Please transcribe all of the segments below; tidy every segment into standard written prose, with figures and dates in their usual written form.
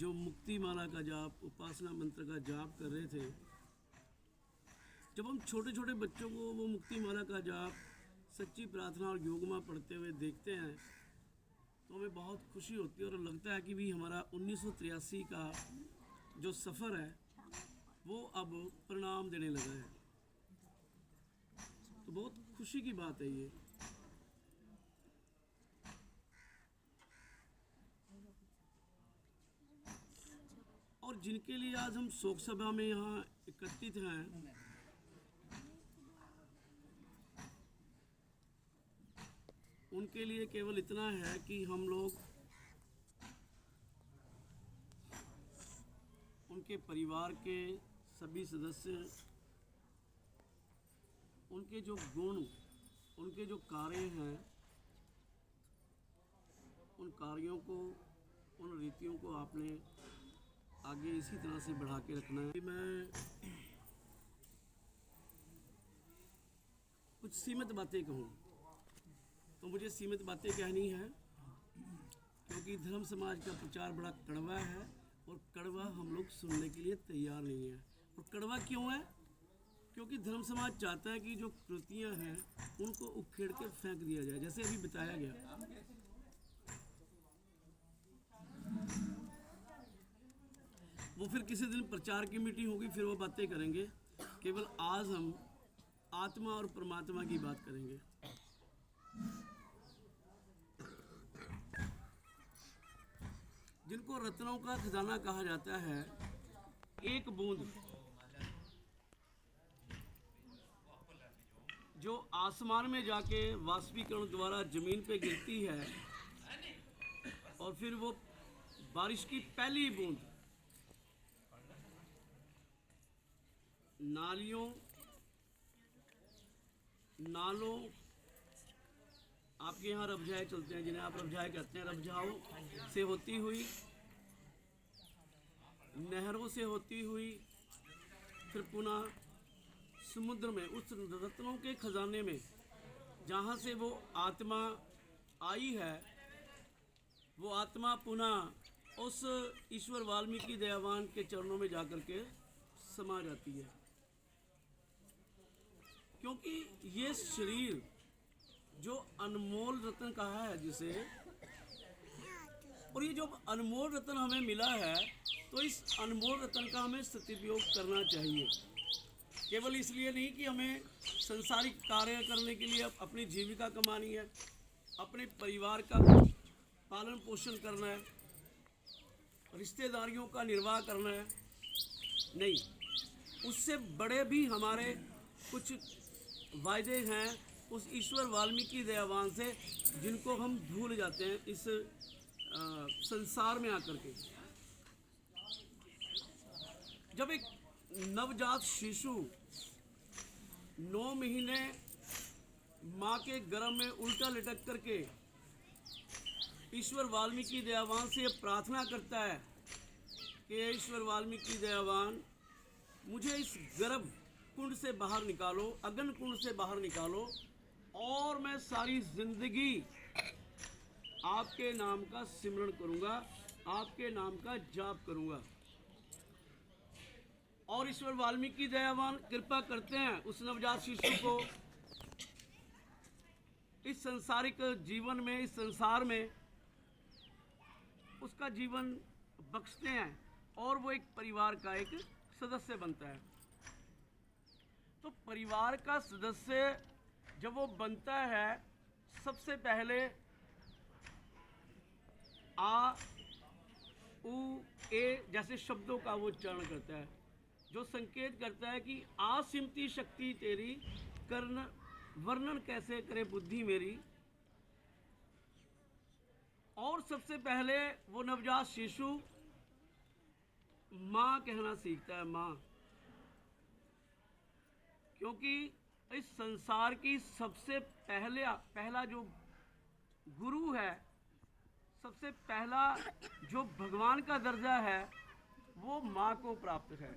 जो मुक्ति माला का जाप, उपासना मंत्र का जाप कर रहे थे, जब हम छोटे छोटे बच्चों को वो मुक्ति माला का जाप, सच्ची प्रार्थना और योगमा पढ़ते हुए देखते हैं तो हमें बहुत खुशी होती है और लगता है कि भी हमारा 1983 का जो सफ़र है वो अब परिणाम देने लगा है। तो बहुत खुशी की बात है ये। और जिनके लिए आज हम शोक सभा में यहाँ एकत्रित हैं, उनके लिए केवल इतना है कि हम लोग उनके परिवार के सभी सदस्य, उनके जो गुण, उनके जो कार्य हैं, उन कार्यों को, उन रीतियों को आपने आगे इसी तरह से बढ़ा के रखना है। मैं कुछ सीमित बातें कहूँ तो मुझे सीमित बातें कहनी है, क्योंकि धर्म समाज का प्रचार बड़ा कड़वा है और कड़वा हम लोग सुनने के लिए तैयार नहीं है। और कड़वा क्यों है? क्योंकि धर्म समाज चाहता है कि जो कृतियाँ हैं उनको उखेड़ के फेंक दिया जाए, जैसे अभी बताया गया। वो फिर किसी दिन प्रचार की मीटिंग होगी, फिर वो बातें करेंगे। केवल आज हम आत्मा और परमात्मा की बात करेंगे। जिनको रत्नों का खजाना कहा जाता है, एक बूंद जो आसमान में जाके वाष्पीकरण द्वारा जमीन पे गिरती है और फिर वो बारिश की पहली बूंद नालियों, नालों, आपके यहाँ रबझाए चलते हैं जिन्हें आप रबझाए कहते हैं, रबझाओं से होती हुई, नहरों से होती हुई, फिर पुनः समुद्र में, उस रत्नों के खजाने में जहाँ से वो आत्मा आई है, वो आत्मा पुनः उस ईश्वर वाल्मीकि दयावान के चरणों में जाकर के समा जाती है। क्योंकि ये शरीर जो अनमोल रत्न कहा है जिसे, और ये जो अनमोल रत्न हमें मिला है, तो इस अनमोल रत्न का हमें सदुपयोग करना चाहिए। केवल इसलिए नहीं कि हमें संसारिक कार्य करने के लिए अपनी जीविका कमानी है, अपने परिवार का पालन पोषण करना है, रिश्तेदारियों का निर्वाह करना है, नहीं, उससे बड़े भी हमारे कुछ वायदे हैं उस ईश्वर वाल्मीकि दयावान से, जिनको हम भूल जाते हैं इस संसार में आकर के। जब एक नवजात शिशु 9 महीने माँ के गर्भ में उल्टा लटक करके ईश्वर वाल्मीकि दयावान से प्रार्थना करता है कि ईश्वर वाल्मीकि दयावान, मुझे इस गर्भ कुंड से बाहर निकालो, अग्नि कुंड से बाहर निकालो, और मैं सारी जिंदगी आपके नाम का सिमरण करूंगा, आपके नाम का जाप करूंगा। और ईश्वर वाल्मीकि दयावान कृपा करते हैं उस नवजात शिशु को इस संसारिक जीवन में, इस संसार में उसका जीवन बख्शते हैं और वो एक परिवार का एक सदस्य बनता है। तो परिवार का सदस्य जब वो बनता है, सबसे पहले आ, उ, ए जैसे शब्दों का वो उच्चारण करता है, जो संकेत करता है कि आसिमती शक्ति तेरी, कर्ण वर्णन कैसे करे बुद्धि मेरी। और सबसे पहले वो नवजात शिशु माँ कहना सीखता है, माँ, क्योंकि इस संसार की सबसे पहला जो गुरु है, सबसे पहला जो भगवान का दर्जा है, वो माँ को प्राप्त है।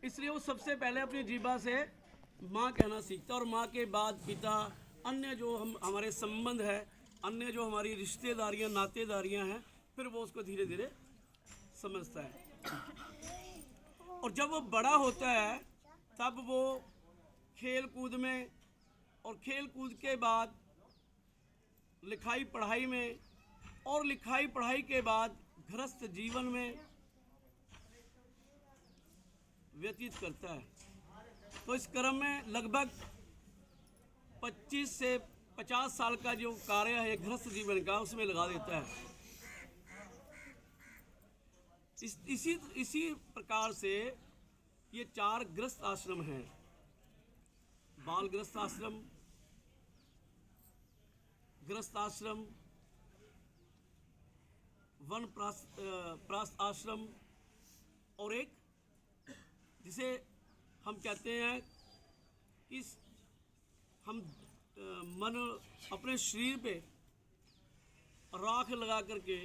इसलिए वो सबसे पहले अपनी जीभा से माँ कहना सीखता है, और माँ के बाद पिता, अन्य जो हमारे संबंध है, अन्य जो हमारी रिश्तेदारियाँ, नातेदारियाँ हैं, फिर वो उसको धीरे धीरे समझता है। और जब वो बड़ा होता है तब वो खेल कूद में, और खेल कूद के बाद लिखाई पढ़ाई में, और लिखाई पढ़ाई के बाद गृहस्थ जीवन में व्यतीत करता है। तो इस क्रम में लगभग 25 से 50 साल का जो कार्य है गृहस्थ जीवन का, उसमें लगा देता है। इसी प्रकार से ये 4 गृहस्थ आश्रम हैं: बाल गृहस्थ आश्रम, गृहस्थ आश्रम, वन प्रास्थ आश्रम, और एक जिसे हम कहते हैं कि हम मन अपने शरीर पे राख लगा करके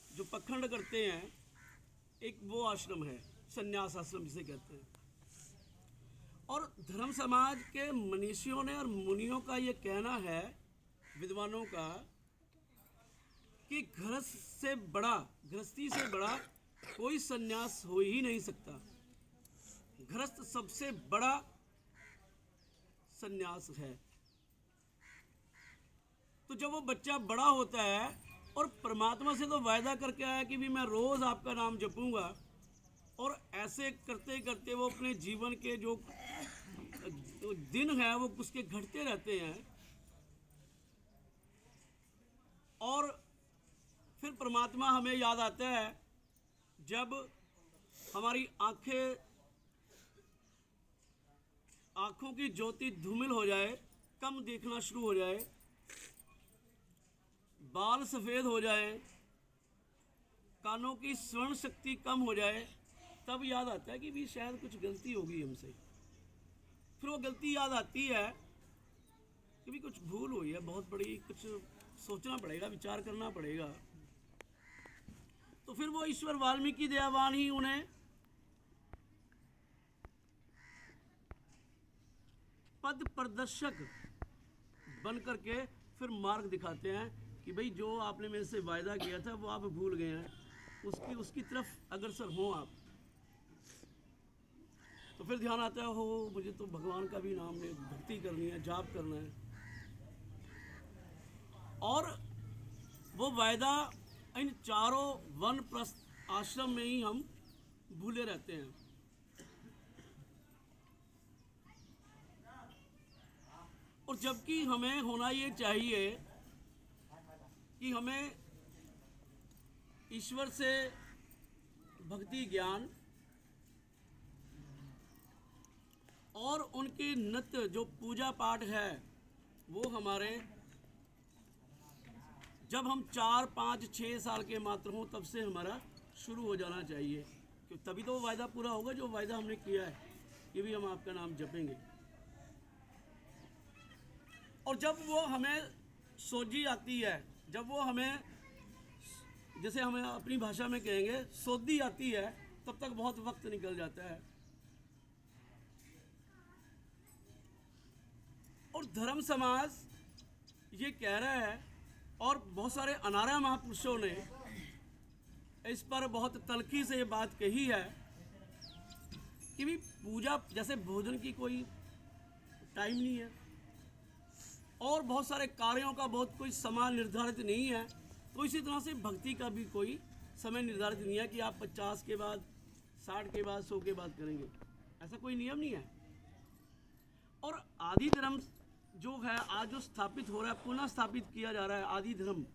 जो पखंड करते हैं, एक वो आश्रम है, संन्यास आश्रम जिसे कहते हैं। और धर्म समाज के मनीषियों ने और मुनियों का ये कहना है, विद्वानों का, कि गृहस्थी से बड़ा कोई संन्यास हो ही नहीं सकता। गृहस्थ सबसे बड़ा संन्यास है। तो जब वो बच्चा बड़ा होता है और परमात्मा से तो वायदा करके आया कि भी मैं रोज आपका नाम जपूंगा, और ऐसे करते करते वो अपने जीवन के जो दिन है वो उसके घटते रहते हैं। और फिर परमात्मा हमें याद आता है जब हमारी आंखों की ज्योति धूमिल हो जाए, कम देखना शुरू हो जाए, बाल सफ़ेद हो जाए, कानों की श्रवण शक्ति कम हो जाए, तब याद आता है कि भी शायद कुछ गलती होगी हमसे। फिर वो गलती याद आती है कि भी कुछ भूल हुई है, बहुत बड़ी, कुछ सोचना पड़ेगा, विचार करना पड़ेगा। तो फिर वो ईश्वर वाल्मीकि दयावान ही उन्हें पद प्रदर्शक बन करके फिर मार्ग दिखाते हैं कि भाई जो आपने मेरे से वायदा किया था वो आप भूल गए हैं, उसकी तरफ अग्रसर हो आप। तो फिर ध्यान आता है, हो मुझे तो भगवान का भी नाम में भक्ति करनी है, जाप करना है। और वो वायदा इन 4 वानप्रस्थ आश्रम में ही हम भूले रहते हैं। और जबकि हमें होना ये चाहिए कि हमें ईश्वर से भक्ति ज्ञान और उनकी नित्य जो पूजा पाठ है वो हमारे, जब हम 4, 5, 6 साल के मात्र हों तब से हमारा शुरू हो जाना चाहिए, क्योंकि तभी तो वो वायदा पूरा होगा जो वायदा हमने किया है कि भी हम आपका नाम जपेंगे। और जब वो हमें सोजी आती है, जब वो हमें, जैसे हमें अपनी भाषा में कहेंगे, सोधी आती है, तब तक बहुत वक्त निकल जाता है। और धर्म समाज ये कह रहा है, और बहुत सारे अनार्य महापुरुषों ने इस पर बहुत तल्खी से ये बात कही है कि भी पूजा, जैसे भोजन की कोई टाइम नहीं है, और बहुत सारे कार्यों का बहुत कोई समय निर्धारित नहीं है, तो इसी तरह से भक्ति का भी कोई समय निर्धारित नहीं है कि आप 50 के बाद, 60 के बाद, 100 के बाद करेंगे, ऐसा कोई नियम नहीं है। और आदि धर्म जो है आज जो स्थापित हो रहा है, पुनः स्थापित किया जा रहा है, आदि धर्म,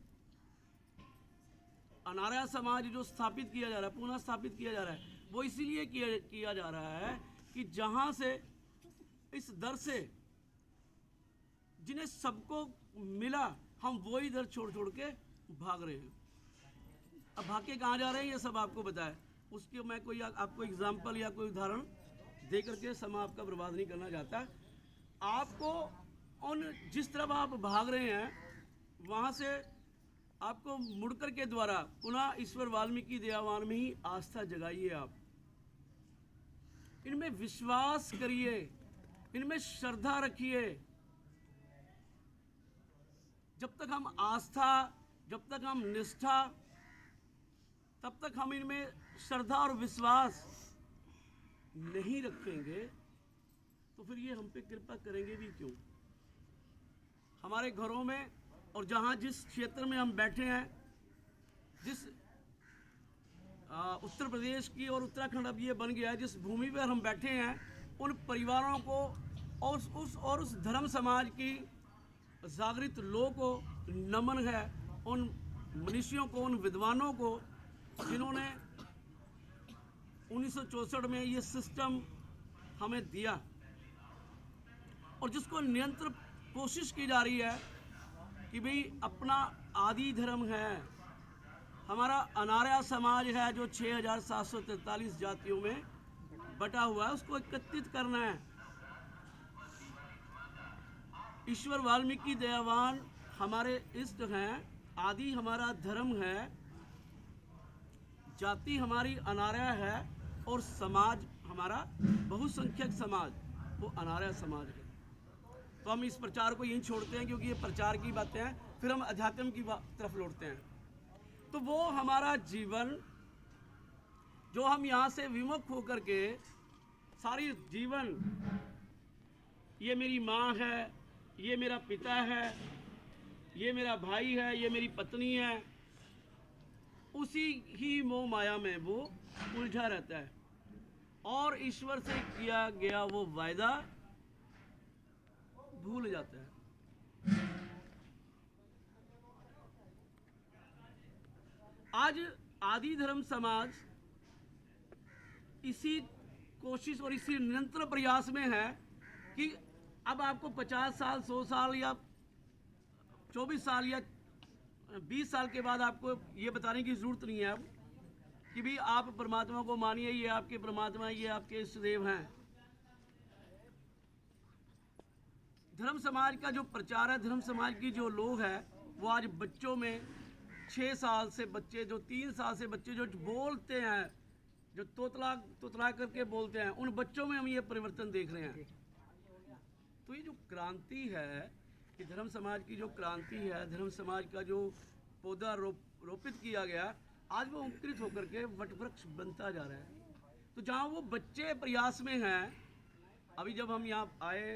अनार्य समाज जो स्थापित किया जा रहा है, पुनः स्थापित किया जा रहा है, वो इसीलिए किया जा रहा है कि जहाँ से इस दर से जिन्हें सबको मिला, हम वो ही दर छोड़ के भाग रहे हैं। अब भाग के कहाँ जा रहे हैं ये सब आपको बताया, उसके मैं कोई आपको एग्जाम्पल या कोई उदाहरण दे करके समय आपका बर्बाद नहीं करना चाहता। आपको उन जिस तरफ आप भाग रहे हैं वहाँ से आपको मुड़कर के द्वारा पुनः ईश्वर वाल्मीकि दयावान में ही आस्था जगाइए। आप इनमें विश्वास करिए, इनमें श्रद्धा रखिए। जब तक हम आस्था जब तक हम निष्ठा, तब तक हम इनमें श्रद्धा और विश्वास नहीं रखेंगे तो फिर ये हम पे कृपा करेंगे भी क्यों। हमारे घरों में और जहाँ जिस क्षेत्र में हम बैठे हैं, जिस उत्तर प्रदेश की और उत्तराखंड अब ये बन गया है, जिस भूमि पर हम बैठे हैं, उन परिवारों को और उस धर्म समाज की जागृत लोगों को नमन है, उन मनुष्यों को, उन विद्वानों को जिन्होंने 1964 में ये सिस्टम हमें दिया और जिसको नियंत्रण कोशिश की जा रही है कि भाई अपना आदि धर्म है, हमारा अनार्य समाज है जो 6743 जातियों में बटा हुआ है, उसको एकत्रित करना है। ईश्वर वाल्मीकि दयावान हमारे इष्ट हैं, आदि हमारा धर्म है, जाति हमारी अनार्य है और समाज हमारा बहुसंख्यक समाज वो अनार्य समाज है। तो हम इस प्रचार को यहीं छोड़ते हैं क्योंकि ये प्रचार की बातें हैं, फिर हम अध्यात्म की तरफ लौटते हैं। तो वो हमारा जीवन जो हम यहाँ से विमुख होकर के सारी जीवन, ये मेरी माँ है, ये मेरा पिता है, ये मेरा भाई है, ये मेरी पत्नी है, उसी ही मोह माया में वो उलझा रहता है और ईश्वर से किया गया वो वायदा भूल जाता है। आज आदि धर्म समाज इसी कोशिश और इसी निरंतर प्रयास में है कि अब आपको 50 साल, 100 साल या 24 साल या 20 साल के बाद आपको ये बताने की जरूरत नहीं है अब कि भी आप परमात्मा को मानिए, ये आपके परमात्मा, ये आपके इष्टदेव हैं। धर्म समाज का जो प्रचार है, धर्म समाज की जो लोग हैं, वो आज बच्चों में 6 साल से बच्चे, जो 3 साल से बच्चे जो बोलते हैं, जो तोतला करके बोलते हैं, उन बच्चों में हम ये परिवर्तन देख रहे हैं। तो ये जो क्रांति है, कि धर्म समाज की जो क्रांति है, धर्म समाज का जो पौधा रोपित किया गया, आज वो अंकुरित होकर के वटवृक्ष बनता जा रहा है। तो जहाँ वो बच्चे प्रयास में हैं, अभी जब हम यहाँ आए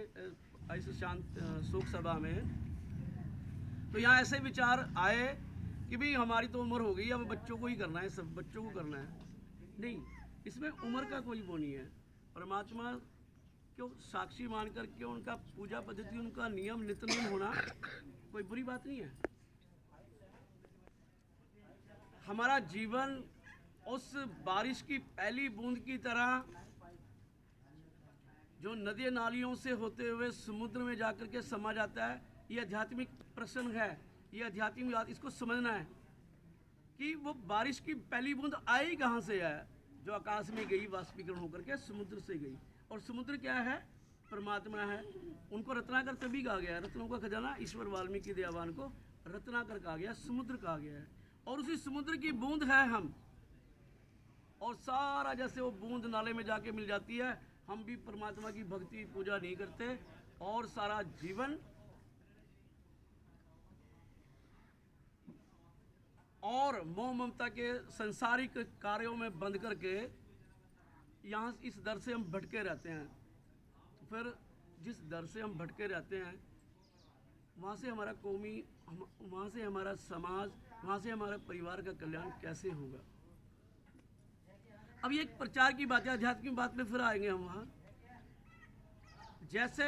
ऐसे शांत शोक सभा में, तो यहाँ ऐसे विचार आए कि भाई हमारी तो उम्र हो गई, अब बच्चों को ही करना है, सब बच्चों को करना है। नहीं, इसमें उम्र का कोई वो नहीं है। परमात्मा क्यों साक्षी मान करके उनका पूजा पद्धति, उनका नियम नित्य नियम होना कोई बुरी बात नहीं है। हमारा जीवन उस बारिश की पहली बूंद की तरह जो नदी नालियों से होते हुए समुद्र में जाकर के समा जाता है, ये आध्यात्मिक प्रश्न है, ये आध्यात्मिक बात, इसको समझना है कि वो बारिश की पहली बूंद आई कहाँ से है, जो आकाश में गई, वाष्पीकरण होकर के समुद्र से गई। और समुद्र क्या है? परमात्मा है। उनको रत्नाकर तभी कहा गया है, रत्नों का खजाना ईश्वर वाल्मीकि दयावान को रत्नाकर कहा गया, समुद्र कहा गया है। और उसी समुद्र की बूंद है हम, और सारा जैसे वो बूंद नाले में जाके मिल जाती है, हम भी परमात्मा की भक्ति पूजा नहीं करते और सारा जीवन और मोह ममता के संसारिक कार्यों में बंद करके यहाँ इस दर से हम भटके रहते हैं। तो फिर जिस दर से हम भटके रहते हैं, वहाँ से हमारा कौमी, वहाँ से हमारा समाज, वहाँ से हमारा परिवार का कल्याण कैसे होगा? अब ये एक प्रचार की बात है, अध्यात्म की बात में फिर आएंगे हम वहाँ। जैसे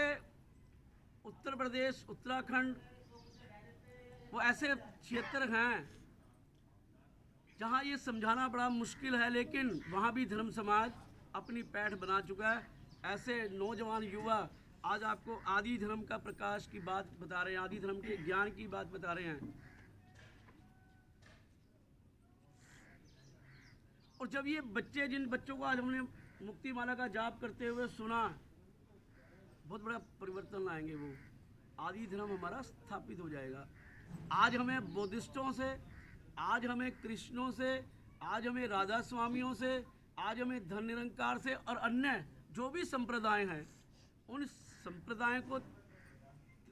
उत्तर प्रदेश, उत्तराखंड, वो ऐसे क्षेत्र हैं जहाँ ये समझाना बड़ा मुश्किल है, लेकिन वहाँ भी धर्म समाज अपनी पैठ बना चुका है। ऐसे नौजवान युवा आज आपको आदि धर्म का प्रकाश की बात बता रहे हैं, आदि धर्म के ज्ञान की बात बता रहे हैं। और जब ये बच्चे, जिन बच्चों को आज हमने मुक्ति माला का जाप करते हुए सुना, बहुत बड़ा परिवर्तन लाएंगे वो। आदि धर्म हमारा स्थापित हो जाएगा। आज हमें बुद्धिस्टों से, आज हमें कृष्णों से, आज हमें राधा स्वामियों से, आज हमें धन निरंकार से और अन्य जो भी संप्रदाय हैं, उन संप्रदायों को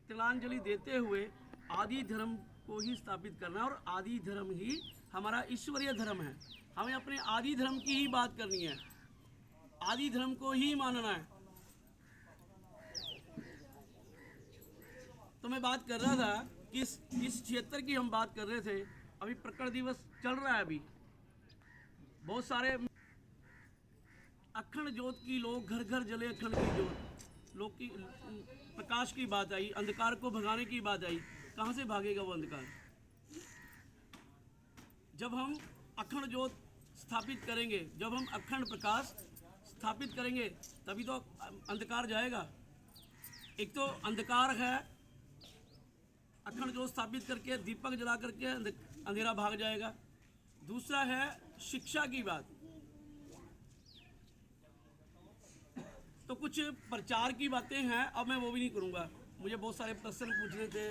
तिलांजलि देते हुए आदि धर्म को ही स्थापित करना है, और आदि धर्म ही हमारा ईश्वरीय धर्म है। हमें अपने आदि धर्म की ही बात करनी है, आदि धर्म को ही मानना है। तो मैं बात कर रहा था कि इस क्षेत्र की हम बात कर रहे थे। अभी प्रकट दिवस चल रहा है, अभी बहुत सारे अखंड ज्योत की लोग, घर घर जले अखंड की ज्योत, लोग की प्रकाश की बात आई, अंधकार को भगाने की बात आई। कहाँ से भागेगा वो अंधकार? जब हम अखंड ज्योत स्थापित करेंगे, जब हम अखंड प्रकाश स्थापित करेंगे, तभी तो अंधकार जाएगा। एक तो अंधकार है, अखंड ज्योत स्थापित करके दीपक जला करके अंधेरा भाग जाएगा। दूसरा है शिक्षा की बात। तो कुछ प्रचार की बातें हैं, अब मैं वो भी नहीं करूँगा। मुझे बहुत सारे प्रश्न पूछने थे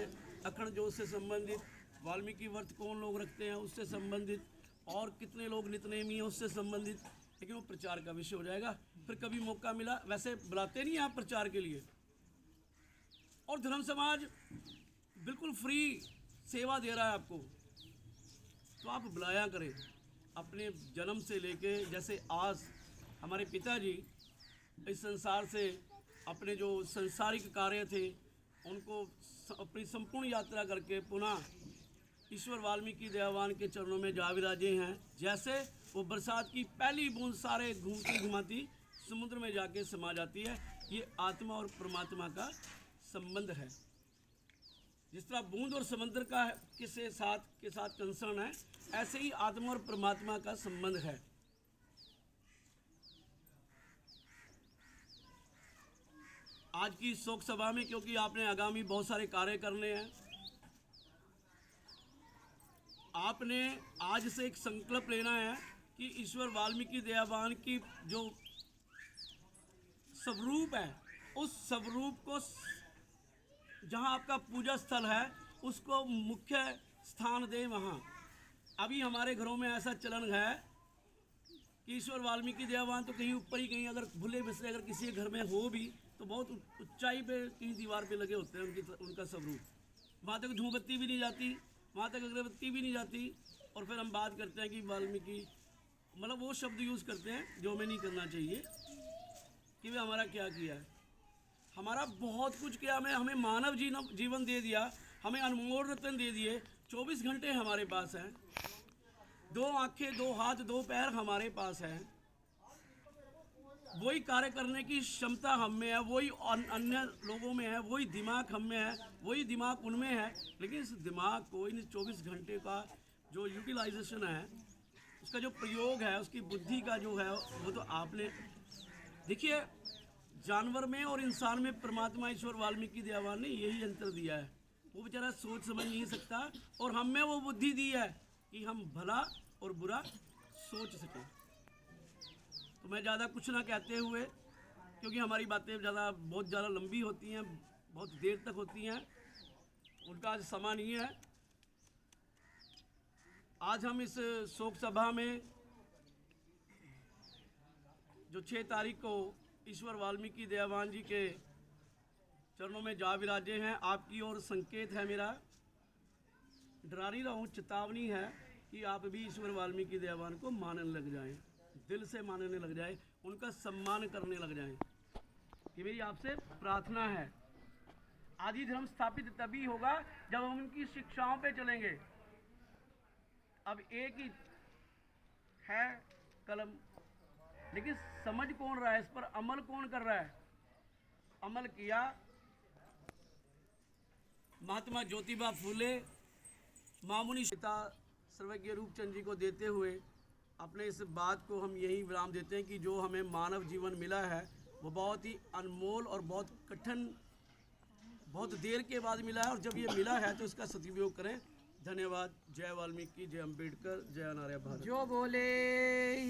अखंड ज्योत से संबंधित, वाल्मीकि व्रत कौन लोग रखते हैं उससे संबंधित, और कितने लोग नित्यनेमी हैं उससे संबंधित, लेकिन वो प्रचार का विषय हो जाएगा। फिर कभी मौका मिला, वैसे बुलाते नहीं आप प्रचार के लिए, और धर्म समाज बिल्कुल फ्री सेवा दे रहा है आपको, तो आप बुलाया करें। अपने जन्म से लेके, जैसे आज हमारे पिताजी इस संसार से अपने जो संसारिक कार्य थे उनको अपनी संपूर्ण यात्रा करके पुनः ईश्वर वाल्मीकि दयावान के चरणों में जा विराजे हैं। जैसे वो बरसात की पहली बूंद सारे घूमती घुमाती समुद्र में जाके समा जाती है, ये आत्मा और परमात्मा का संबंध है। जिस तरह बूंद और समुद्र का के साथ कंसर्न है, ऐसे ही आत्मा और परमात्मा का संबंध है। आज की शोक सभा में, क्योंकि आपने आगामी बहुत सारे कार्य करने हैं, आपने आज से एक संकल्प लेना है कि ईश्वर वाल्मीकि दयावान की जो स्वरूप है, उस स्वरूप को जहां आपका पूजा स्थल है उसको मुख्य स्थान दें वहां। अभी हमारे घरों में ऐसा चलन है कि ईश्वर वाल्मीकि दयावान तो कहीं ऊपर ही, कहीं अगर भूले बिसरे अगर किसी के घर में हो भी तो बहुत ऊंचाई पे कहीं दीवार पे लगे होते हैं उनका स्वरूप। वहाँ तक धूमबत्ती भी नहीं जाती, वहाँ तक अगरबत्ती भी नहीं जाती, और फिर हम बात करते हैं कि वाल्मीकि, मतलब वो शब्द यूज़ करते हैं जो हमें नहीं करना चाहिए कि वे हमारा क्या किया है। हमारा बहुत कुछ किया, हमें मानव जीवन दे दिया, हमें अनमोल रत्न दे दिए। 24 घंटे हमारे पास हैं, 2 आँखें, 2 हाथ, 2 पैर हमारे पास हैं। वही कार्य करने की क्षमता हम में है, वही अन्य लोगों में है, वही दिमाग हम में है, वही दिमाग उनमें है, लेकिन इस दिमाग को इन 24 घंटे का जो यूटिलाइजेशन है, उसका जो प्रयोग है, उसकी बुद्धि का जो है, वो तो आपने देखिए, जानवर में और इंसान में परमात्मा ईश्वर वाल्मीकि दयावान ने यही अंतर दिया है। वो बेचारा सोच समझ नहीं सकता, और हम में वो बुद्धि दी है कि हम भला और बुरा सोच सकें। तो मैं ज़्यादा कुछ ना कहते हुए, क्योंकि हमारी बातें बहुत ज़्यादा लंबी होती हैं, बहुत देर तक होती हैं, उनका आज समय नहीं है। आज हम इस शोक सभा में जो 6 तारीख को ईश्वर वाल्मीकि दयावान जी के चरणों में जा विराजे हैं, आपकी ओर संकेत है मेरा, डरा नहीं रहा हूँ, चेतावनी है कि आप भी ईश्वर वाल्मीकि दयावान को मानने लग जाएं, दिल से मानने लग जाए, उनका सम्मान करने लग जाएं। ये मेरी आपसे प्रार्थना है। आदि धर्म स्थापित तभी होगा जब हम उनकी शिक्षाओं पे चलेंगे। अब एक ही है कलम, लेकिन समझ कौन रहा है, इस पर अमल कौन कर रहा है? अमल किया महात्मा ज्योतिबा फूले, मामुनि पिता सर्वज्ञ रूपचंद जी को देते हुए अपने इस बात को हम यही विराम देते हैं कि जो हमें मानव जीवन मिला है वो बहुत ही अनमोल और बहुत कठिन, बहुत देर के बाद मिला है, और जब ये मिला है तो इसका सदुपयोग करें। धन्यवाद। जय वाल्मीकि, जय अम्बेडकर, जय अनार्य भारत। जो बोले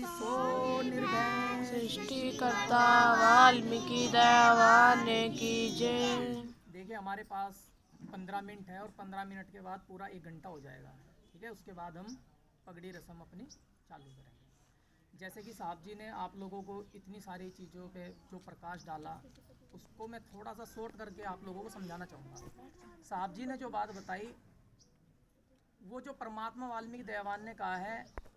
सो निर्भय, सृष्टिकर्ता वाल्मीकि दयावान की जय। देखिए हमारे पास 15 मिनट है, और 15 मिनट के बाद पूरा 1 घंटा हो जाएगा, ठीक है। उसके बाद हम पगड़ी रस्म अपनी चालू करेंगे। जैसे कि साहब जी ने आप लोगों को इतनी सारी चीज़ों पे जो प्रकाश डाला, उसको मैं थोड़ा सा शॉर्ट करके आप लोगों को समझाना चाहूँगा। साहब जी ने जो बात बताई वो जो परमात्मा वाल्मीकि दयावान ने कहा है